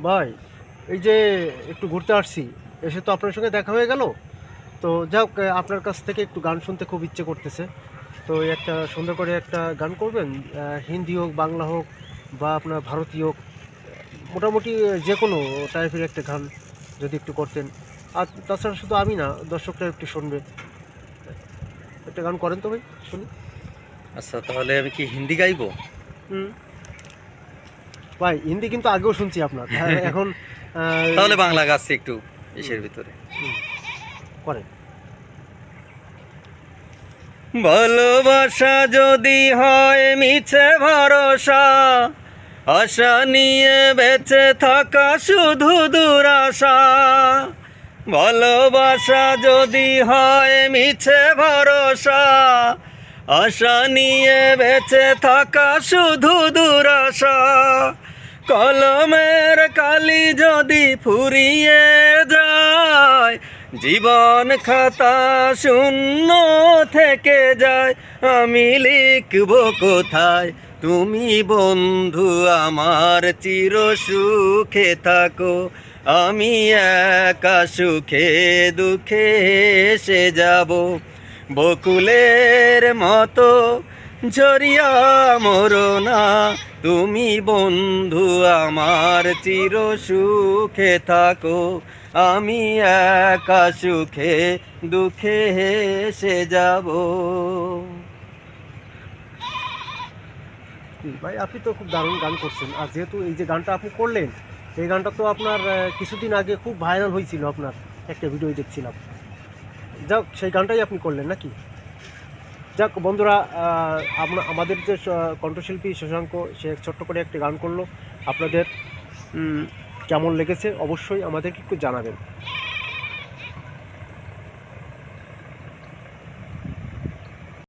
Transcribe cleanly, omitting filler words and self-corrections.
ভাই, এই যে একটু ঘুরতে আসছি, এসে তো আপনার সঙ্গে দেখা হয়ে গেল। তো যাক, আপনার কাছ থেকে একটু গান শুনতে খুব ইচ্ছে করতেছে। তো একটা সুন্দর করে একটা গান করবেন, হিন্দি হোক, বাংলা হোক, বা আপনার ভারতীয় হোক, মোটামুটি যে কোনো টাইপের একটা গান যদি একটু করতেন। আর তাছাড়া শুধু আমি না, দর্শকরা একটু শুনবে। একটা গান করেন তো ভাই, শুনি। আচ্ছা, তাহলে আমি কি হিন্দি গাইবো? হুম। ভাই, হিন্দি কিন্তু আগেও শুনছি আপনার, হ্যাঁ, এখন তাহলে বাংলা গাচ্ছি একটু হুম, ইসের ভিতরে। হুম, করেন। ভালোবাসা যদি হয় মিছে ভরসা, আশা নিয়ে বেঁচে থাকা শুধু দুরাশা। ভালোবাসা যদি হয় মিছে ভরসা, আশা নিয়ে বেঁচে থাকা শুধু দুরাশা। কলমের কালি যদি ফুরিয়ে যায়, জীবন খাতা শূন্য থেকে যায়, আমি লিখব কোথায়? তুমি বন্ধু আমার চির সুখে থাকো, আমি একা সুখে দুঃখে এসে যাব। বকুলের মতো ঝরিয়া মরো না, তুমি বন্ধু আমার চির সুখে থাকো, আমি একা সুখে দুঃখে এসে যাব। ভাই, আপনি তো খুব দারুণ গান করছেন। আর যেহেতু এই যে গানটা আপনি করলেন, এই গানটা তো আপনার কিছুদিন আগে খুব ভাইরাল হয়েছিল, আপনার একটা ভিডিও দেখছিলাম। যাক, সেই গানটাই আপনি করলেন নাকি? যাক বন্ধুরা, আমাদের যে কণ্ঠশিল্পী শশাঙ্ক, সে ছোট্ট করে একটি গান করলো। আপনাদের কেমন লেগেছে অবশ্যই আমাদেরকে একটু জানাবেন।